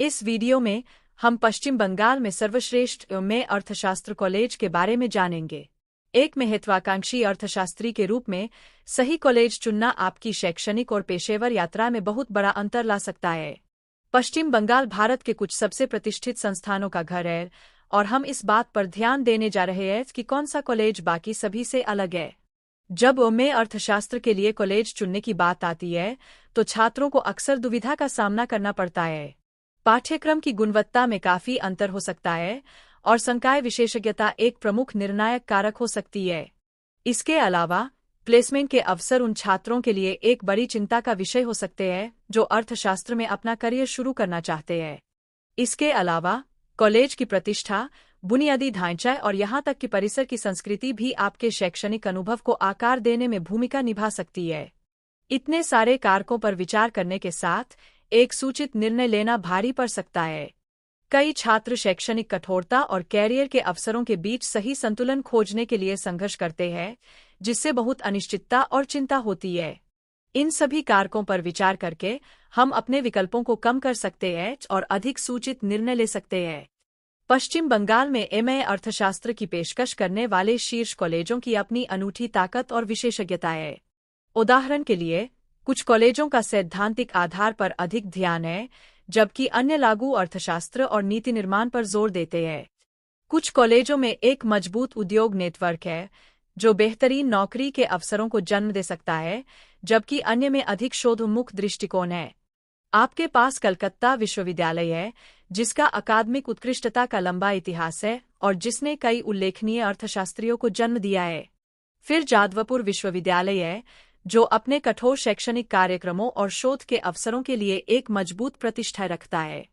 इस वीडियो में हम पश्चिम बंगाल में सर्वश्रेष्ठ में अर्थशास्त्र कॉलेज के बारे में जानेंगे। एक महत्वाकांक्षी अर्थशास्त्री के रूप में सही कॉलेज चुनना आपकी शैक्षणिक और पेशेवर यात्रा में बहुत बड़ा अंतर ला सकता है। पश्चिम बंगाल भारत के कुछ सबसे प्रतिष्ठित संस्थानों का घर है और हम इस बात पर ध्यान देने जा रहे हैं कि कौन सा कॉलेज बाकी सभी से अलग है। जब में अर्थशास्त्र के लिए कॉलेज चुनने की बात आती है तो छात्रों को अक्सर दुविधा का सामना करना पड़ता है। पाठ्यक्रम की गुणवत्ता में काफी अंतर हो सकता है और संकाय विशेषज्ञता एक प्रमुख निर्णायक कारक हो सकती है। इसके अलावा प्लेसमेंट के अवसर उन छात्रों के लिए एक बड़ी चिंता का विषय हो सकते हैं जो अर्थशास्त्र में अपना करियर शुरू करना चाहते हैं। इसके अलावा कॉलेज की प्रतिष्ठा, बुनियादी ढांचा और यहाँ तक कि परिसर की संस्कृति भी आपके शैक्षणिक अनुभव को आकार देने में भूमिका निभा सकती है। इतने सारे कारकों पर विचार करने के साथ एक सूचित निर्णय लेना भारी पड़ सकता है। कई छात्र शैक्षणिक कठोरता और कैरियर के अवसरों के बीच सही संतुलन खोजने के लिए संघर्ष करते हैं, जिससे बहुत अनिश्चितता और चिंता होती है। इन सभी कारकों पर विचार करके हम अपने विकल्पों को कम कर सकते हैं और अधिक सूचित निर्णय ले सकते हैं। पश्चिम बंगाल में एमए अर्थशास्त्र की पेशकश करने वाले शीर्ष कॉलेजों की अपनी अनूठी ताकत और विशेषज्ञता है। उदाहरण के लिए, कुछ कॉलेजों का सैद्धांतिक आधार पर अधिक ध्यान है, जबकि अन्य लागू अर्थशास्त्र और नीति निर्माण पर जोर देते हैं। कुछ कॉलेजों में एक मजबूत उद्योग नेटवर्क है, जो बेहतरीन नौकरी के अवसरों को जन्म दे सकता है, जबकि अन्य में अधिक शोधोन्मुख दृष्टिकोण है। आपके पास कलकत्ता विश्वविद्यालय है, जिसका अकादमिक उत्कृष्टता का लंबा इतिहास है और जिसने कई उल्लेखनीय अर्थशास्त्रियों को जन्म दिया है। फिर जादवपुर विश्वविद्यालय है, जो अपने कठोर शैक्षणिक कार्यक्रमों और शोध के अवसरों के लिए एक मजबूत प्रतिष्ठा रखता है।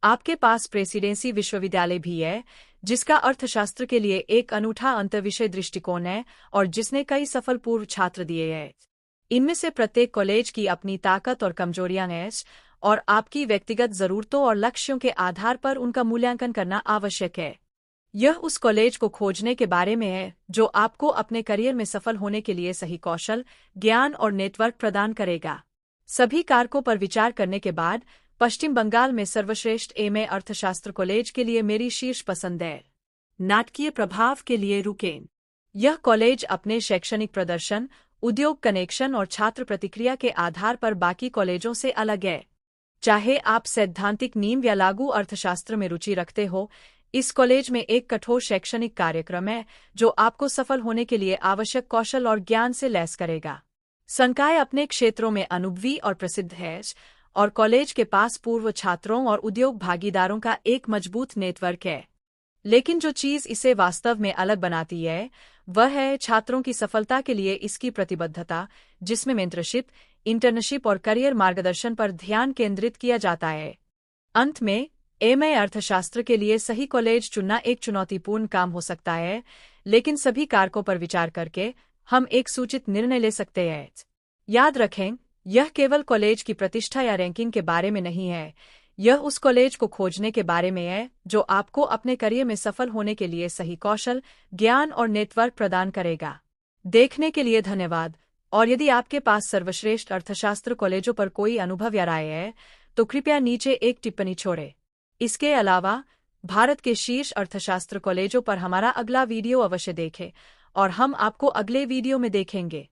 आपके पास प्रेसिडेंसी विश्वविद्यालय भी है, जिसका अर्थशास्त्र के लिए एक अनूठा अंतर्विषय दृष्टिकोण है और जिसने कई सफल पूर्व छात्र दिए हैं। इनमें से प्रत्येक कॉलेज की अपनी ताकत और कमजोरियां हैं और आपकी व्यक्तिगत जरूरतों और लक्ष्यों के आधार पर उनका मूल्यांकन करना आवश्यक है। यह उस कॉलेज को खोजने के बारे में है जो आपको अपने करियर में सफल होने के लिए सही कौशल, ज्ञान और नेटवर्क प्रदान करेगा। सभी कारकों पर विचार करने के बाद पश्चिम बंगाल में सर्वश्रेष्ठ एमए अर्थशास्त्र कॉलेज के लिए मेरी शीर्ष पसंद है। नाटकीय प्रभाव के लिए रुकेन। यह कॉलेज अपने शैक्षणिक प्रदर्शन, उद्योग कनेक्शन और छात्र प्रतिक्रिया के आधार पर बाकी कॉलेजों से अलग है। चाहे आप सैद्धांतिक नींव या लागू अर्थशास्त्र में रुचि रखते हो, इस कॉलेज में एक कठोर शैक्षणिक कार्यक्रम है जो आपको सफल होने के लिए आवश्यक कौशल और ज्ञान से लैस करेगा। संकाय अपने क्षेत्रों में अनुभवी और प्रसिद्ध है और कॉलेज के पास पूर्व छात्रों और उद्योग भागीदारों का एक मजबूत नेटवर्क है। लेकिन जो चीज इसे वास्तव में अलग बनाती है, वह है छात्रों की सफलता के लिए इसकी प्रतिबद्धता, जिसमें मेंटरशिप, इंटर्नशिप और करियर मार्गदर्शन पर ध्यान केंद्रित किया जाता है। अंत में, एमए अर्थशास्त्र के लिए सही कॉलेज चुनना एक चुनौतीपूर्ण काम हो सकता है, लेकिन सभी कारकों पर विचार करके हम एक सूचित निर्णय ले सकते हैं। याद रखें, यह केवल कॉलेज की प्रतिष्ठा या रैंकिंग के बारे में नहीं है, यह उस कॉलेज को खोजने के बारे में है जो आपको अपने करियर में सफल होने के लिए सही कौशल, ज्ञान और नेटवर्क प्रदान करेगा। देखने के लिए धन्यवाद, और यदि आपके पास सर्वश्रेष्ठ अर्थशास्त्र कॉलेजों पर कोई अनुभव या राय है, तो कृपया नीचे एक टिप्पणी छोड़ें। इसके अलावा भारत के शीर्ष अर्थशास्त्र कॉलेजों पर हमारा अगला वीडियो अवश्य देखें और हम आपको अगले वीडियो में देखेंगे।